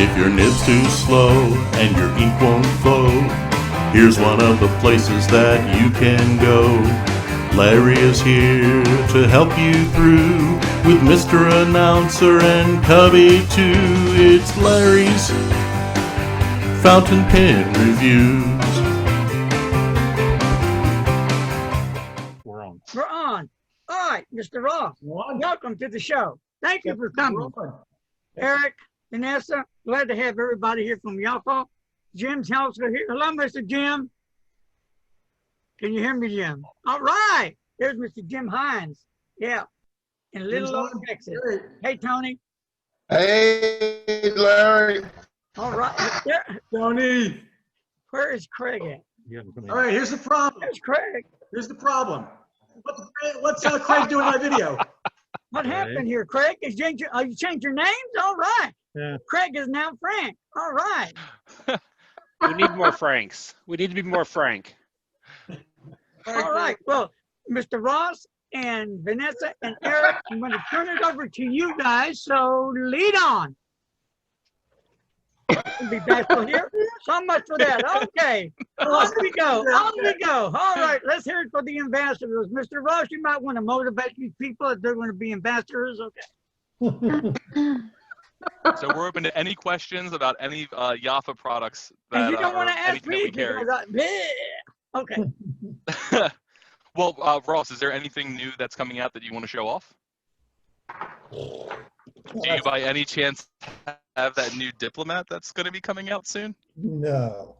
If your nib's too slow and your ink won't flow, here's one of the places that you can go. Larry is here to help you through with Mr. Announcer and Cubby too. It's Larry's Fountain Pen Reviews. We're on. We're on. All right, Mr. Ross, welcome to the show. Thank you for coming. Eric, Vanessa, glad to have everybody here from Yaffa. Jim's also here. Hello, Mr. Jim. Can you hear me, Jim? All right. There's Mr. Jim Hines. Yeah. In Little Oak, Texas. Hey, Tony. Hey, Larry. All right. There. Tony. Where is Craig at? All right, here's the problem. There's Craig. Here's the problem. What's Craig doing in my video? What happened here, Craig? You changed your names? All right. Yeah. Craig is now Frank. All right. We need more Franks. We need to be more frank. All right. Well, Mr. Ross and Vanessa and Eric, I'm going to turn it over to you guys. So lead on. We'll be back for here. So much for that. Okay. On we go. On we go. All right. Let's hear it for the ambassadors. Mr. Ross, you might want to motivate these people if they're going to be ambassadors. Okay. So we're open to any questions about any Yaffa products. That, and you don't want to ask me because okay. Well, Ross, is there anything new that's coming out that you want to show off? Do you by any chance have that new diplomat that's going to be coming out soon? No.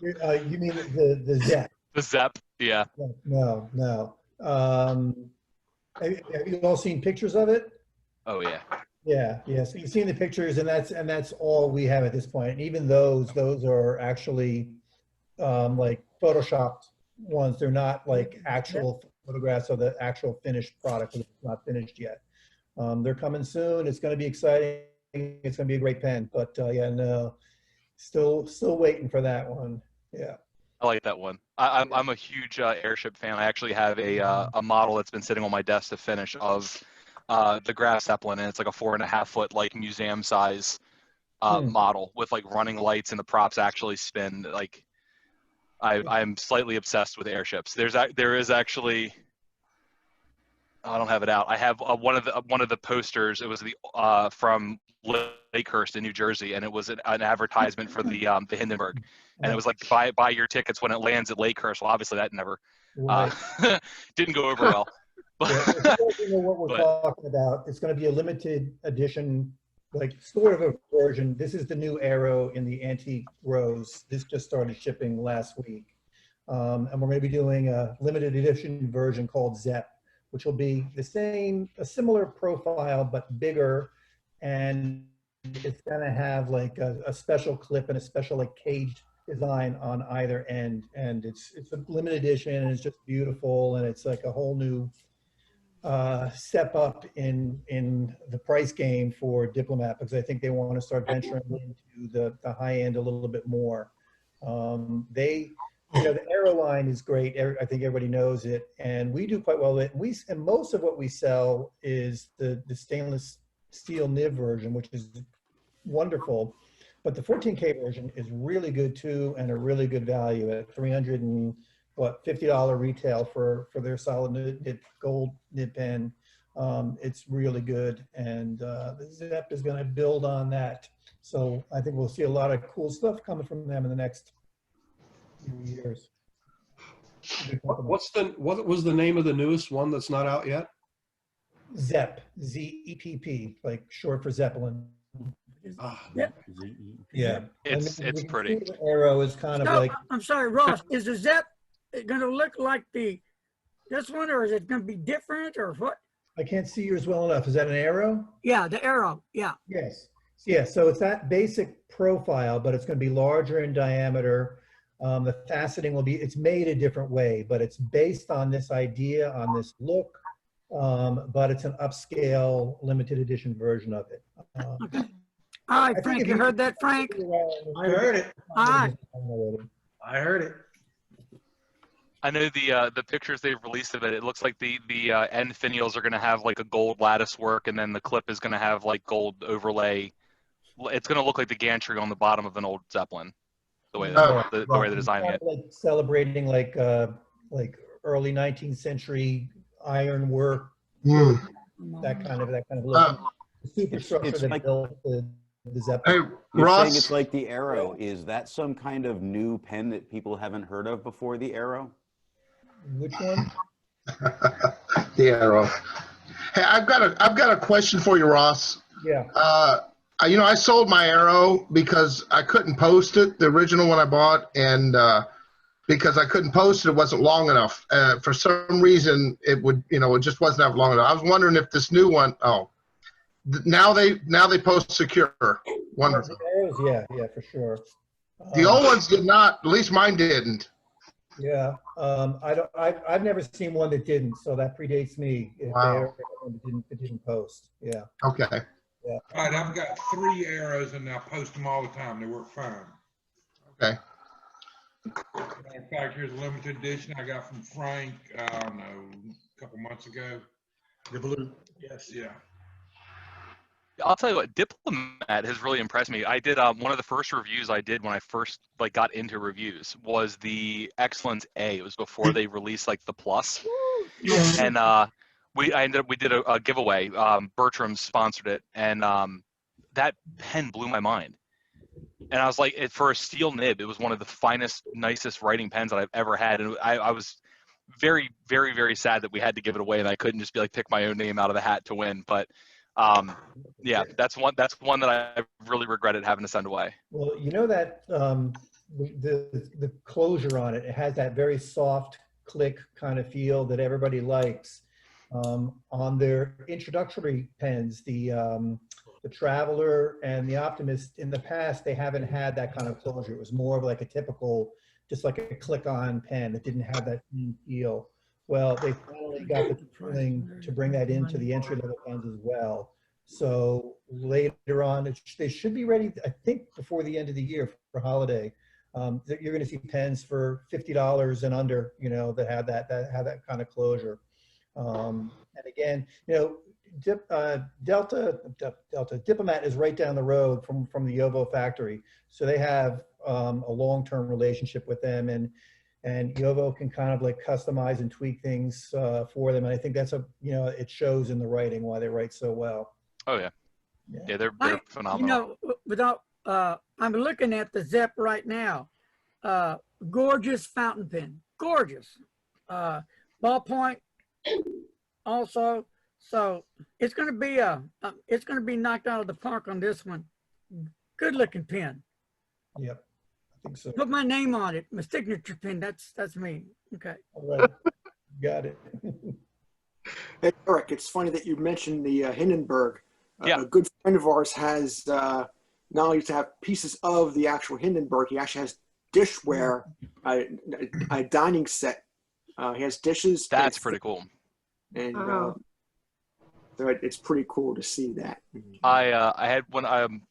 You mean the Zep? The Zep, yeah. No. Have you all seen pictures of it? Oh yeah. Yeah. So you've seen the pictures, and that's all we have at this point. And even those are actually like photoshopped ones. They're not like actual photographs of the actual finished product. It's not finished yet. They're coming soon. It's going to be exciting. It's going to be a great pen. But yeah, no, still waiting for that one. Yeah. I like that one. I'm a huge airship fan. I actually have a model that's been sitting on my desk to finish of the Graf Zeppelin, and it's like a 4.5 foot like museum size model with like running lights and the props actually spin. Like I'm slightly obsessed with airships. There is actually, I don't have it out. I have one of the posters. It was from Lakehurst in New Jersey, and it was an advertisement for the Hindenburg, and it was like buy your tickets when it lands at Lakehurst. Well, obviously that never didn't go over well. Yeah, you know what we're talking about. It's going to be a limited edition, like sort of a version. This is the new Aero in the antique rose. This just started shipping last week, and we're going to be doing a limited edition version called Zep, which will be a similar profile but bigger, and it's going to have like a special clip and a special like cage design on either end, and it's a limited edition, and it's just beautiful, and it's like a whole new step up in the price game for Diplomat, because I think they want to start venturing into the high end a little bit more. The Aero line is great. I think everybody knows it, and we do quite well with it. And most of what we sell is the stainless steel nib version, which is wonderful. But the 14K version is really good too, and a really good value at $350 retail for their solid gold nib pen. It's really good, and the Zep is going to build on that. So I think we'll see a lot of cool stuff coming from them in the next few years. What was the name of the newest one that's not out yet? Zep, Z-E-P-P, like short for Zeppelin. Yeah. It's pretty. The Aero is kind of like. I'm sorry, Ross. Is the Zep going to look like this one, or is it going to be different, or what? I can't see yours well enough. Is that an Aero? Yeah, the Aero. Yeah. Yes. Yeah. So it's that basic profile, but it's going to be larger in diameter. The faceting it's made a different way, but it's based on this idea, on this look, but it's an upscale limited edition version of it. Okay. All right, Frank, you heard that, Frank? I heard it. All right. I heard it. I know the pictures they've released of it. It looks like the end finials are going to have like a gold lattice work, and then the clip is going to have like gold overlay it's going to look like the gantry on the bottom of an old Zeppelin, the way Oh, the way they're designing it. Like celebrating like early 19th century ironwork, Hmm. that kind of look. The superstructure it's that like- built the Hey, Zeppelin. You're saying Ross. it's like the Arrow. Is that some kind of new pen that people haven't heard of before, the Arrow? Which one? The Arrow. Hey, I've got a question for you, Ross. Yeah. I sold my Arrow because I couldn't post it, the original one I bought, and because I couldn't post it, it wasn't long enough. For some reason, it just wasn't that long enough. I was wondering if this new one. Now they post secure. Wonderful. Yeah, for sure. The old ones did not. At least mine didn't. Yeah, I've never seen one that didn't, so that predates me. If Wow. it didn't post. Yeah. Okay. Yeah. All right, I've got 3 Arrows and I post them all the time. They work fine. Okay. In fact, here's a limited edition I got from Frank, I don't know, a couple months ago. The blue, yes. Yeah. I'll tell you what, Diplomat has really impressed me. I did one of the first reviews I did when I first got into reviews was the Excellence A. It was before they released the Plus, and we did a giveaway. Bertram sponsored it, and that pen blew my mind. And I was like, for a steel nib, it was one of the finest, nicest writing pens that I've ever had, and I was very, very, very sad that we had to give it away, and I couldn't just be pick my own name out of the hat to win, but. Yeah, that's one that I really regretted having to send away. Well, you know that the closure on it, it has that very soft click kind of feel that everybody likes. On their introductory pens, the Traveler and the Optimist, in the past, they haven't had that kind of closure. It was more of a typical, just like a click-on pen. It didn't have that feel. Well, they finally got the tooling to bring that into the entry-level pens as well. So later on, they should be ready, I think, before the end of the year for holiday. You're going to see pens for $50 and under, that have that kind of closure. And again, Diplomat is right down the road from the Yovo factory, so they have a long-term relationship with them, and Yovo can kind of customize and tweak things for them. And I think that's it shows in the writing why they write so well. Oh yeah. Yeah, they're phenomenal. I'm looking at the Zepp right now. Gorgeous fountain pen, gorgeous. Ballpoint also. So it's going to be knocked out of the park on this one. Good looking pen. Yep. I think so. Put my name on it, my signature pen. That's me. Okay. All right. Got it. Hey, Eric, it's funny that you mentioned the Hindenburg. Yeah. A good friend of ours has not only to have pieces of the actual Hindenburg, he actually has dishware, a dining set. He has dishes. That's pretty cool. And so it's pretty cool to see that. I had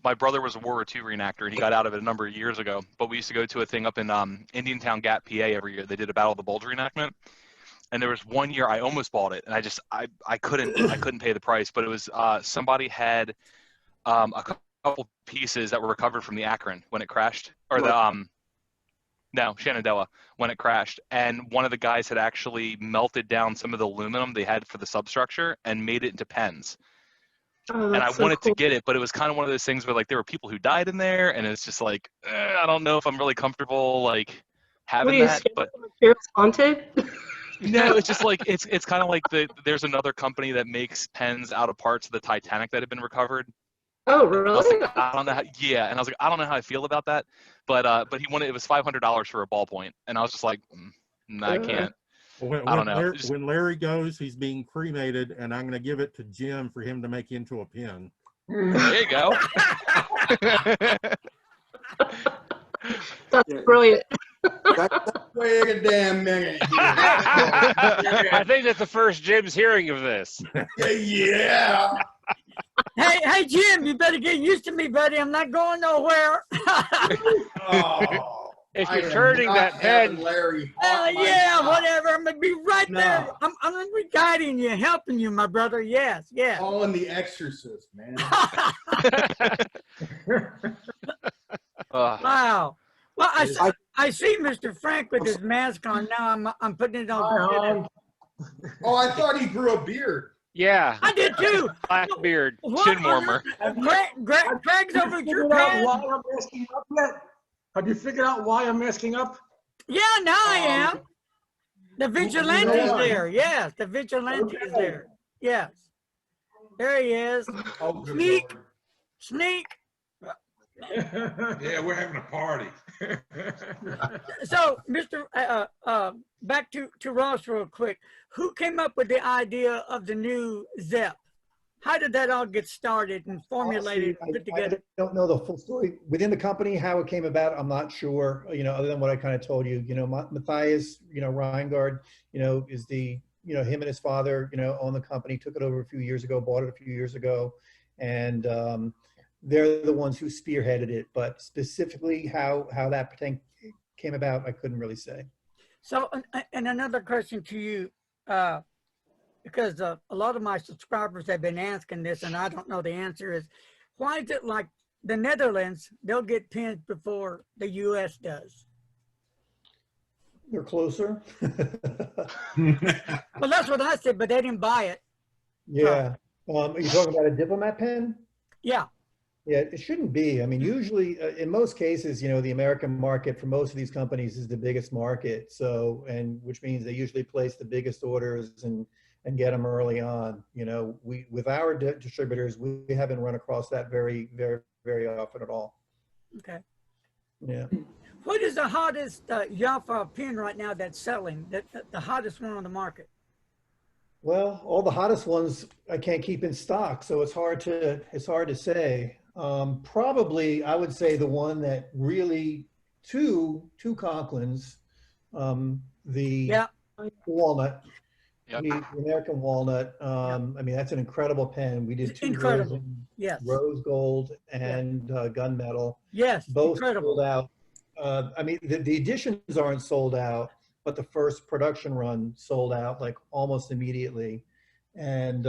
my brother was a World War II reenactor, and he got out of it a number of years ago. But we used to go to a thing up in Indiantown Gap, PA every year. They did a Battle of the Bulge reenactment, and there was one year I almost bought it, and I couldn't pay the price. But it was somebody had a couple pieces that were recovered from the Akron when it crashed, or the Shenandoah when it crashed, and one of the guys had actually melted down some of the aluminum they had for the substructure and made it into pens. And I wanted to get it, but it was kind of one of those things where there were people who died in there, and it's just I don't know if I'm really comfortable having that. But it's haunted. No, it's just it's kind of there's another company that makes pens out of parts of the Titanic that have been recovered. Oh, really? I don't know how. Yeah, and I was like, I don't know how I feel about that, but he wanted, it was $500 for a ballpoint, and I was just like, no, I can't. I don't know. When Larry goes, he's being cremated, and I'm going to give it to Jim for him to make into a pen. There you go. That's brilliant. Wait a damn minute. I think that's the first Jim's hearing of this. Yeah. Hey, Jim, you better get used to me, buddy. I'm not going nowhere. If I you're am turning not that having pen, Larry hawk my Yeah, top. whatever. I'm gonna be right No. there. I'm gonna be guiding you, helping you, my brother. Yes, yes. Calling the exorcist, man. Wow. Well, I see Mr. Frank with his mask on now. I'm putting it on. Oh, I thought he grew a beard. yeah, I did too. black beard, What chin on warmer. earth? Greg's over at your Figured out pen. why I'm masking up yet? Have you figured out why I'm masking up? Yeah, now I am. The vigilante's why? there. Yes, the vigilante is there. Yes. There he is. Oh, good Sneak. Lord. Sneak. Yeah, we're having a party. So, Mr. Back to Ross real quick. Who came up with the idea of the new ZEP? How did that all get started and formulated and put together? I don't know the full story within the company, how it came about. I'm not sure, other than what I kind of told you. Matthias, Reingard, is the, him and his father, own the company, took it over a few years ago, bought it a few years ago. And they're the ones who spearheaded it. But specifically how that came about, I couldn't really say. So, and another question to you, because a lot of my subscribers have been asking this, and I don't know the answer is, why is it like the Netherlands, they'll get pins before the U.S. does? They're closer. Well, that's what I said, but they didn't buy it. Yeah. Are you talking about a diplomat pen? Yeah. Yeah, it shouldn't be. I mean, usually, in most cases, the American market for most of these companies is the biggest market. So, and which means they usually place the biggest orders and get them early on. With our distributors, we haven't run across that very, very, very often at all. Okay. Yeah. What is the hottest Jaffa pen right now that's selling? The hottest one on the market? Well, all the hottest ones I can't keep in stock, so it's hard to say. Probably, I would say the one that really two Conklins, the walnut, the American walnut. I mean, that's an incredible pen. We did two incredible. versions, Yes. rose gold and gunmetal. Yes, both incredible. sold out. I mean, the editions aren't sold out, but the first production run sold out like almost immediately. And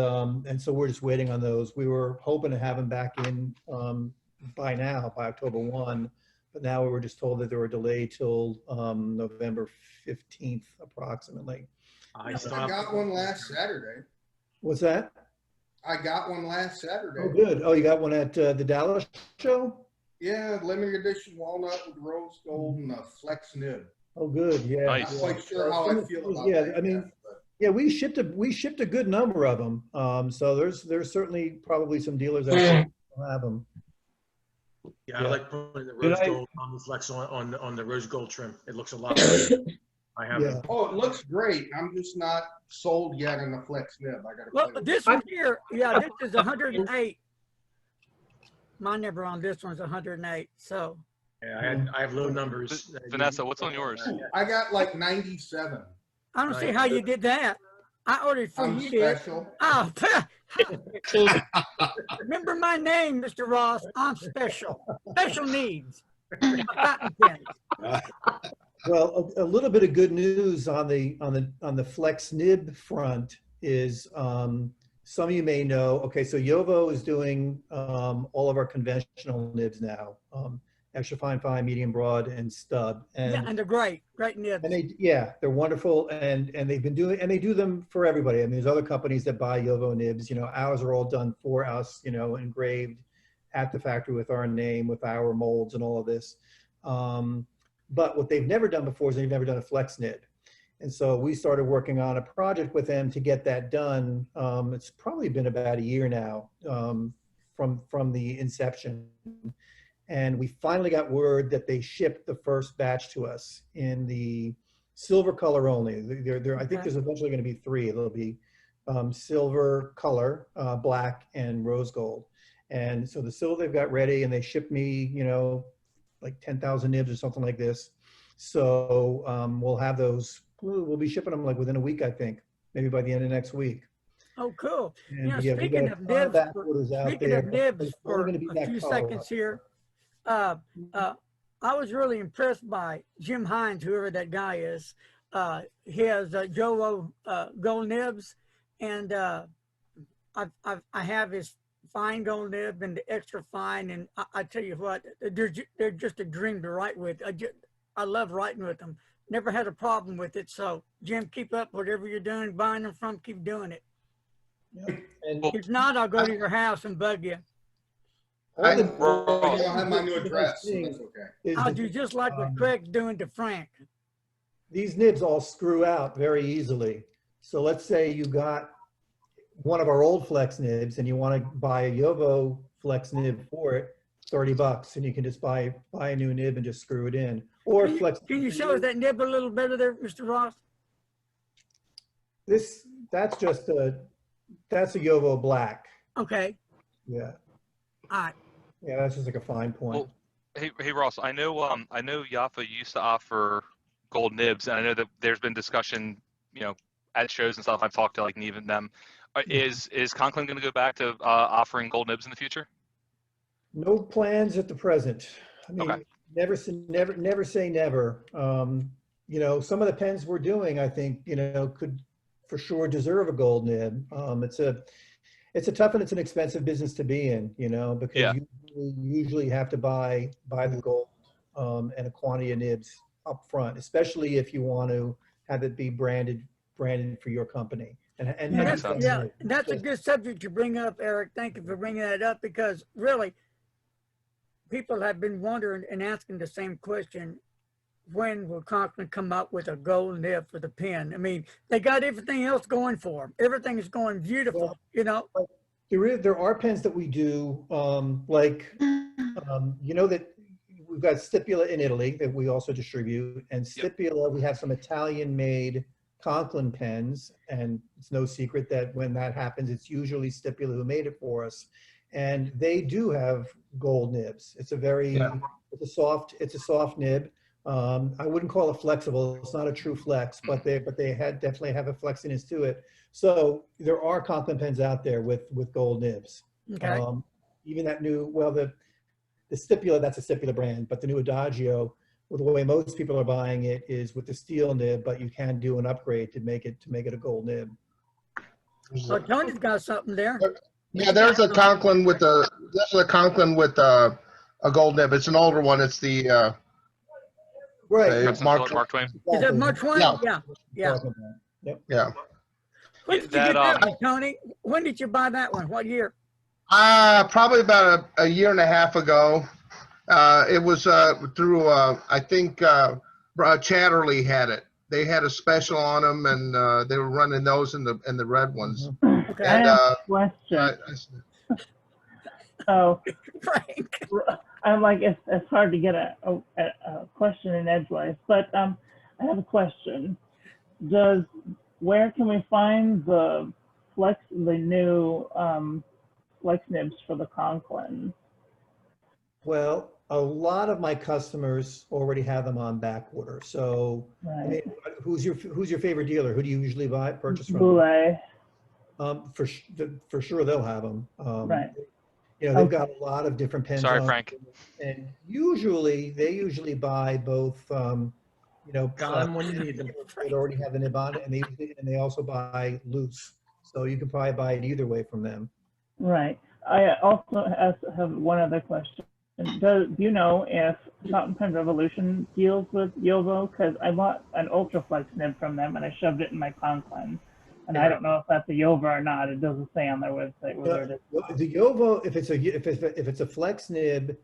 so we're just waiting on those. We were hoping to have them back in by October 1, but now we were just told that they were delayed till November 15th approximately. I got one last Saturday. What's that? I got one last Saturday. Oh, good. Oh, you got one at the Dallas show? Yeah, limited edition walnut with rose gold and a flex nib. Oh, good. Yeah. Nice. Not quite sure how I feel about yeah, that. I mean, yeah, we shipped a good number of them. So there's certainly probably some dealers out there who have them. Yeah, I like putting the rose gold on the flex on the rose gold trim. It looks a lot better. I have them. Oh, it looks great. I'm just not sold yet in the flex nib. I got to. Well, this one here, yeah, this is 108. My number on this one's 108. So. Yeah, I have low numbers. Vanessa, what's on yours? I got like 97. I don't see how you did that. I ordered for you. Special. Oh, remember my name, Mr. Ross. I'm special. Special needs. Well, a little bit of good news on the flex nib front is some of you may know. Okay, so Yovo is doing all of our conventional nibs now. Extra fine, medium broad, and stub. And they're great nibs. And they're wonderful, and they've been doing, and they do them for everybody. I mean, there's other companies that buy Yovo nibs. Ours are all done for us. Engraved at the factory with our name, with our molds, and all of this. But what they've never done before is they've never done a flex nib, and so we started working on a project with them to get that done. It's probably been about a year now from the inception. And we finally got word that they shipped the first batch to us in the silver color only. I think there's eventually going to be 3. There'll be silver color, black, and rose gold. And so the silver they've got ready, and they shipped me, like 10,000 nibs or something like this. So we'll have those. We'll be shipping them like within a week, I think, maybe by the end of next week. Oh, cool. And, Speaking of nibs, for a few seconds here. I was really impressed by Jim Hines, whoever that guy is. He has Joe gold nibs, and I have his fine gold nib and the extra fine, and I tell you what, they're just a dream to write with. I love writing with them. Never had a problem with it. So Jim, keep up whatever you're doing, buying them from, keep doing it. And if not, I'll go to your house and bug you. all the, I don't have my new address, so that's okay. I'll do just like what Craig's doing to Frank. These nibs all screw out very easily. So let's say you got one of our old flex nibs and you want to buy a Yovo flex nib for it, $30, and you can just buy a new nib and just screw it in. Or Can you show us that nib a little better there, Mr. Ross? That's a Yovo black. Okay. Yeah. All right. Yeah, that's just like a fine point. Well, hey Ross, I know Yafa used to offer gold nibs, and I know that there's been discussion, at shows and stuff. I've talked to like Neve and them. Is Conklin going to go back to offering gold nibs in the future? No plans at the present. I mean, Okay. never say never. Some of the pens we're doing, I think, could for sure deserve a gold nib. It's a tough and it's an expensive business to be in, because you usually have to buy the gold and a quantity of nibs up front, especially if you want to have it be branded for your company. That's a good subject to bring up, Eric. Thank you for bringing that up, because really, people have been wondering and asking the same question: when will Conklin come up with a gold nib for the pen? I mean, they got everything else going for them. Everything is going beautiful, There are pens that we do, that we've got Stipula in Italy that we also distribute, and Stipula, we have some Italian-made Conklin pens, and it's no secret that when that happens, it's usually Stipula who made it for us, and they do have gold nibs. It's a soft nib. I wouldn't call it flexible. It's not a true flex, but they definitely have a flexiness to it. So there are Conklin pens out there with gold nibs. Okay. Even that new, the Stipula, that's a Stipula brand, but the new Adagio, the way most people are buying it is with the steel nib, but you can do an upgrade to make it a gold nib. So Tony's got something there. Yeah, there's a Conklin with a gold nib. It's an older one. It's the right. Mark Twain. Is it Mark Twain? Yeah. Yeah. When did you get that one, Tony? When did you buy that one? What year? Probably about a year and a half ago. It was through I think Chatterley had it. They had a special on them, and they were running those in the red ones. Okay. I have a question. I'm like, it's hard to get a question in edgewise, but I have a question. Where can we find the new flex nibs for the Conklin? Well, a lot of my customers already have them on back order. So, right. I mean, who's your favorite dealer? Who do you usually purchase from? Boulay. For sure, they'll have them. Right. They've got a lot of different pens. Sorry, Frank. And they usually buy both. Got them when you need them. They already have the nib on it, and they also buy loose. So you can probably buy it either way from them. Right. I also have one other question. Do you know if Fountain Pen Revolution deals with Yovo? Because I bought an Ultraflex nib from them and I shoved it in my Conklin. And I don't know if that's a Yovo or not. It doesn't say on their website whether it is. The Yovo, if it's a flex nib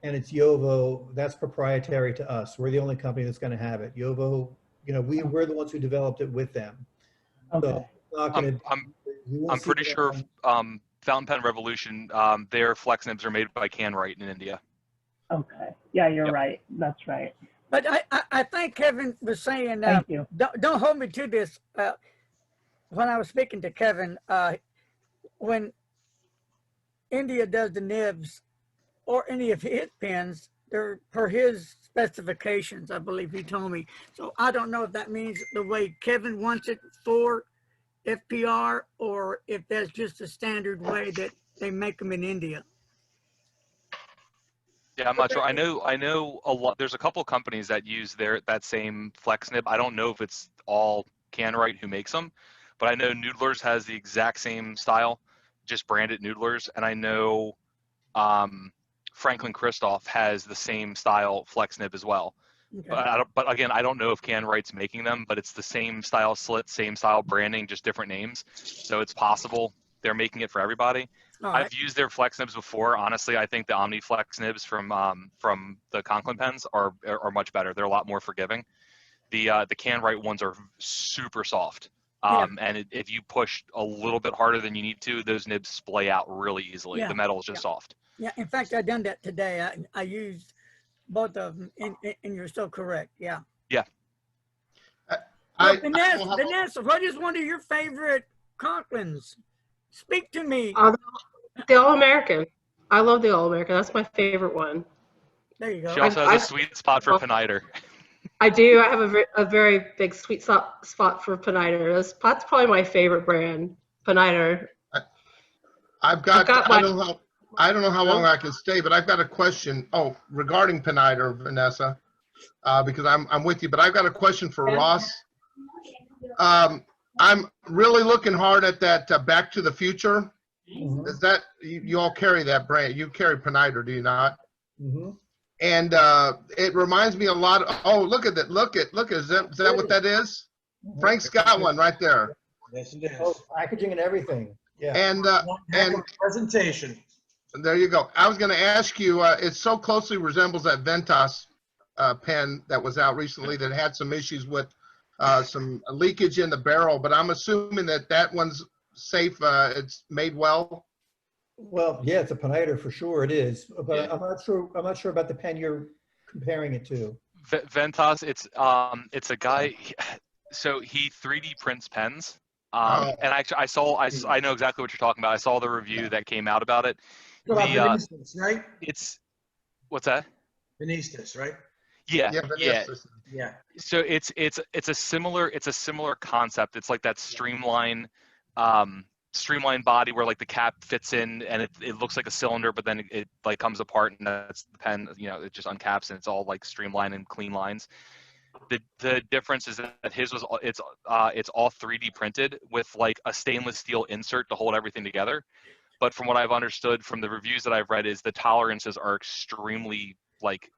and it's Yovo, that's proprietary to us. We're the only company that's going to have it. Yovo, we're the ones who developed it with them. Okay. So I'm pretty sure Fountain Pen Revolution, their flex nibs are made by Canwright in India. Okay. Yeah, you're right. That's right. But I think Kevin was saying, Thank you. Don't hold me to this. When I was speaking to Kevin, when India does the nibs or any of his pens, they're per his specifications, I believe he told me. So I don't know if that means the way Kevin wants it for FPR or if that's just a standard way that they make them in India. Yeah, I'm not sure. I know a lot. There's a couple companies that use that same flex nib. I don't know if it's all Canwright who makes them, but I know Noodlers has the exact same style, just branded Noodlers, and I know Franklin Christoph has the same style flex nib as well. Okay. But again, I don't know if Canwright's making them, but it's the same style slit, same style branding, just different names. So it's possible they're making it for everybody. All right. I've used their flex nibs before. Honestly, I think the Omni Flex nibs from the Conklin pens are much better. They're a lot more forgiving. The Canwright ones are super soft. And if you push a little bit harder than you need to, those nibs splay out really easily. Yeah. The metal is just soft. Yeah. In fact, I done that today. I used both of them, and you're so correct. Yeah. Yeah. Vanessa, what is one of your favorite Conklins? Speak to me. The All-American. I love the All-American. That's my favorite one. There you go. She also has a sweet spot for Peniter. I do. I have a very big sweet spot for Peniter. That's probably my favorite brand, Peniter. I don't know how long I can stay, but I've got a question. Oh, regarding Peniter, Vanessa, because I'm with you. But I've got a question for Ross. I'm really looking hard at that Back to the Future. Is that you all carry that brand? You carry Peniter, do you not? Mm-hmm. And it reminds me a lot of, oh, look at that. Look, is that what that is? Frank's got one right there. Yes, it is. Oh, packaging and everything. Yeah. And presentation. There you go. I was going to ask you, it so closely resembles that Ventus pen that was out recently that had some issues with some leakage in the barrel, but I'm assuming that one's safe. It's made well. Well, yeah, it's a Peniter for sure. It is, but yeah. I'm not sure about the pen you're comparing it to. Ventus, it's a guy. So he 3D prints pens. And actually, I know exactly what you're talking about. I saw the review that came out about it. Venistas, right? What's that? Venistas, right? Yeah. So it's a similar concept. It's like that streamline body where like the cap fits in and it looks like a cylinder, but then it like comes apart and that's the pen. It just uncaps and it's all like streamlined and clean lines. The difference is that his it's all 3D printed with like a stainless steel insert to hold everything together. But from what I've understood from the reviews that I've read is the tolerances are extremely like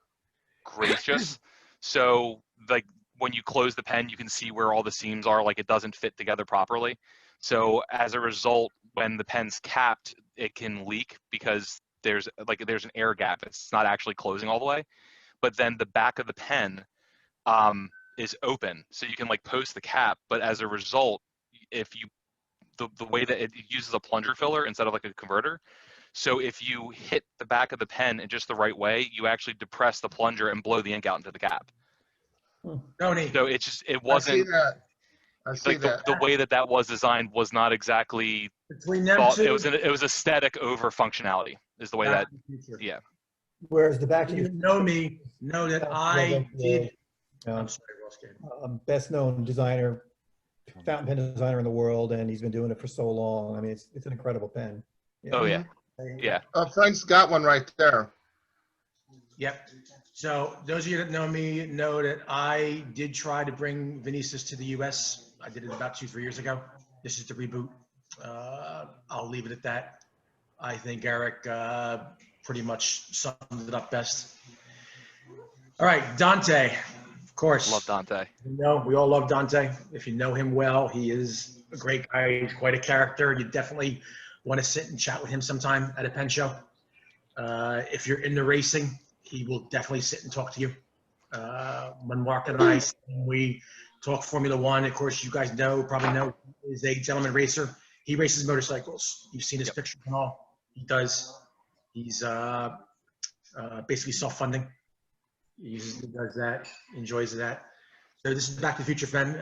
gracious. So like when you close the pen, you can see where all the seams are, like it doesn't fit together properly. So as a result, when the pen's capped, it can leak because there's an air gap. It's not actually closing all the way. But then the back of the pen is open, so you can like post the cap. But as a result, if you the way that it uses a plunger filler instead of like a converter, so if you hit the back of the pen in just the right way, you actually depress the plunger and blow the ink out into the cap. So it wasn't. I see that. The way that was designed was not exactly between them thought. two. It was aesthetic over functionality is the way that. Yeah. Whereas the back. You know that I did. I'm sorry, Ross. Best known designer, fountain pen designer in the world, and he's been doing it for so long. I mean, it's an incredible pen. Yeah. Oh yeah. Yeah. Frank's got one right there. Yep. So those of you that know me know that I did try to bring Venistas to the U.S. I did it about 2-3 years ago. This is the reboot. I'll leave it at that. I think Eric pretty much summed it up best. All right, Dante. Of course. Love Dante. We all love Dante. If you know him well, he is a great guy. He's quite a character. You definitely want to sit and chat with him sometime at a pen show. If you're into racing, he will definitely sit and talk to you. When Mark and I, we talk Formula One, of course, you guys probably know, is a gentleman racer. He races motorcycles. You've seen his picture and all. He does. He's basically self-funding. He does that, enjoys that. So this is Back to the Future pen.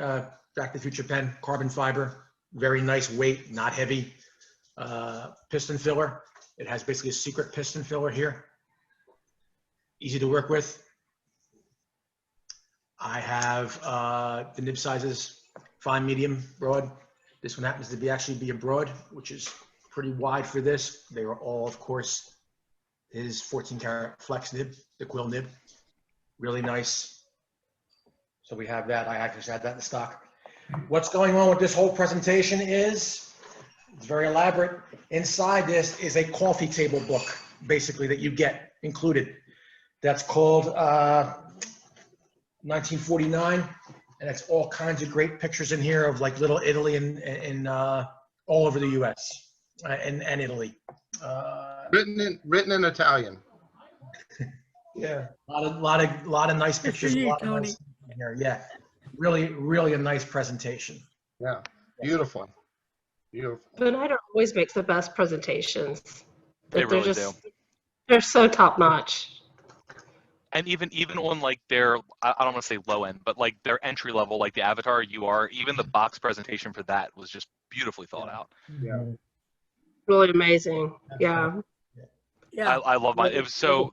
Back to the Future pen, carbon fiber, very nice weight, not heavy. Piston filler. It has basically a secret piston filler here. Easy to work with. I have the nib sizes, fine, medium, broad. This one happens to be actually a broad, which is pretty wide for this. They are all, of course, his 14 karat flex nib, the quill nib. Really nice. So we have that. I actually had that in stock. What's going on with this whole presentation is, it's very elaborate. Inside this is a coffee table book, basically, that you get included. That's called 1949, and it's all kinds of great pictures in here of like Little Italy and all over the U.S. And Italy. Written in Italian. Yeah, a lot of nice pictures. for you, a lot of Tony. nice in here. Yeah, really a nice presentation. Yeah, beautiful. Beautiful. Benito always makes the best presentations. They They're really just, do. they're so top notch. And even on like their, I don't want to say low end, but like their entry level, like the Avatar UR, even the box presentation for that was just beautifully thought out. Yeah. Really amazing. Yeah. I love mine. It was so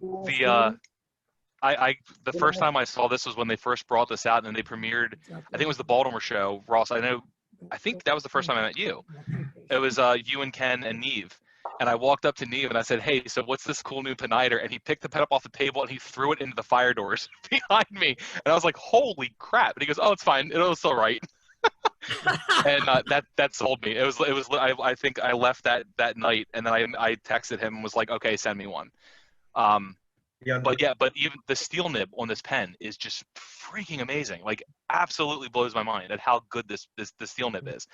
the first time I saw this was when they first brought this out, and they premiered. I think it was the Baltimore show. Ross, I think that was the first time I met you. It was you and Ken and Neve. And I walked up to Neve and I said, "Hey, so what's this cool new Peniter?" And he picked the pen up off the table and he threw it into the fire doors behind me. And I was like, "Holy crap!" And he goes, "Oh, it's fine. It was all right." And that sold me. It was. I think I left that night, and then I texted him and was like, "Okay, send me one." But even the steel nib on this pen is just freaking amazing. Like, absolutely blows my mind at how good this steel nib is.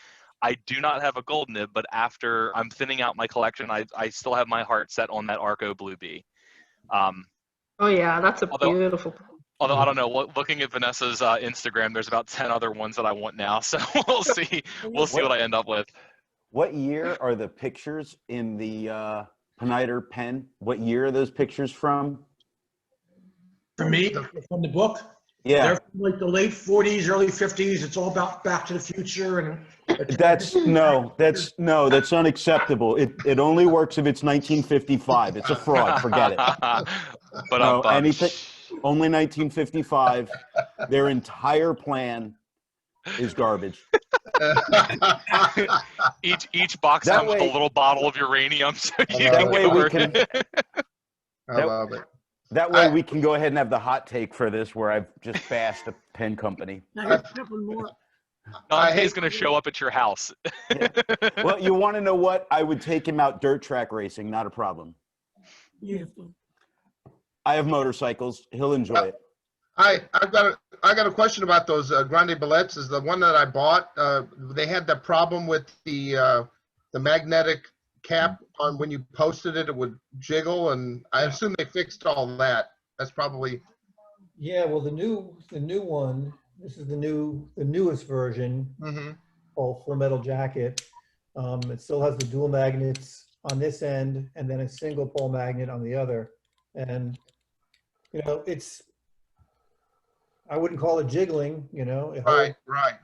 I do not have a gold nib, but after I'm thinning out my collection, I still have my heart set on that Arco Blue Bee. Oh yeah, that's a beautiful. Although I don't know, looking at Vanessa's Instagram, there's about 10 other ones that I want now. So we'll see. We'll see what I end up with. What year are the pictures in the Peniter pen? What year are those pictures from? For me, from the book, Yeah. they're from like the late 40s, early 50s. It's all about Back to the Future and. That's unacceptable. It only works if it's 1955. It's a fraud. Forget it. But no, anything only 1955. Their entire plan is garbage. each box comes with a little bottle of uranium, so you that can way go we over can. I love it. That way we can go ahead and have the hot take for this, where I've just bashed a pen company. Now here's a couple more. Dante's going to show up at your house. Well, you want to know what? I would take him out dirt track racing, not a problem. Beautiful. I have motorcycles. He'll enjoy it. I got a question about those Grande Ballets. Is the one that I bought? They had the problem with the magnetic cap on when you posted it. It would jiggle, and I assume they fixed all that. That's probably. Yeah. Well, the new one. This is the newest version called Full Metal Jacket. It still has the dual magnets on this end and then a single pole magnet on the other. And, I wouldn't call it jiggling, it Right.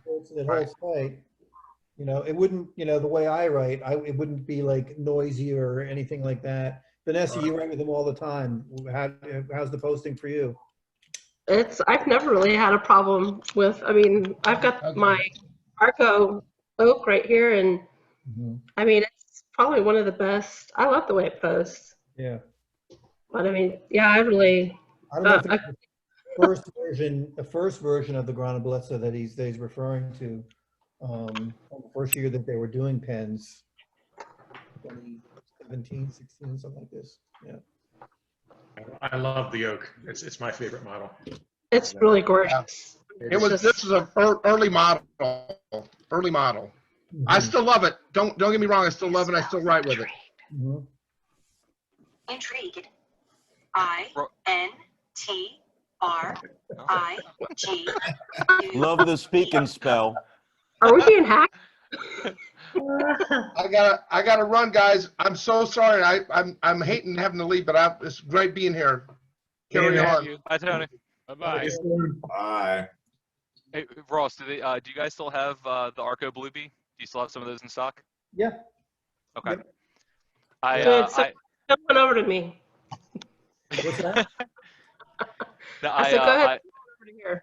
holds tight. It wouldn't, the way I write, it wouldn't be like noisy or anything like that. Vanessa, you write with them all the time. How's the posting for you? I've never really had a problem with, I've got my Arco oak right here, and it's probably one of the best. I love the way it posts. Yeah. But I really. I don't know if it's the first version of the Grana Bellezza that he's referring to, the first year that they were doing pens, 2017, 16, something like this. Yeah. I love the oak. It's my favorite model. It's really gorgeous. This is an early model. I still love it. Don't get me wrong. I still love it. I still write with it. Intrigued. INTRIG. Love the speak and spell. Are we being hacked? I gotta run, guys. I'm so sorry. I'm hating having to leave, but it's great being here. Carry on. Bye, Tony. Bye-bye. Bye. Hey, Ross, do you guys still have the Arco Blue Bee? Do you still have some of those in stock? Yeah. Okay. Yep. Good. So come on over to me. What's that? No, I said, go ahead. Over to here.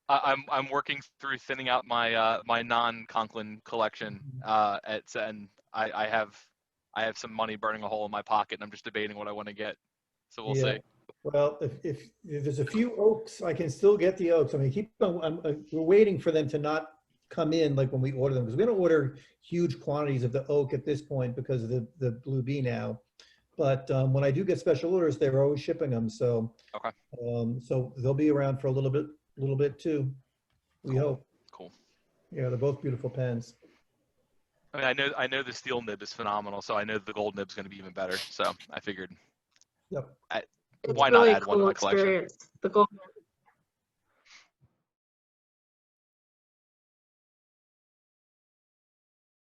I'm working through thinning out my my non-Conklin collection, and I I have some money burning a hole in my pocket, and I'm just debating what I want to get. So we'll Yeah. see. Well, if there's a few oaks, I can still get the oaks. I mean, we're waiting for them to not come in like when we order them, because we don't order huge quantities of the oak at this point because of the Blue Bee now. But when I do get special orders, they're always shipping them. So Okay. So they'll be around for a little bit too. We hope. Cool. Yeah, they're both beautiful pens. I mean, I know the steel nib is phenomenal, so I know the gold nib's going to be even better. So I figured, Yep. It's why really not add one to cool my collection? experience. The gold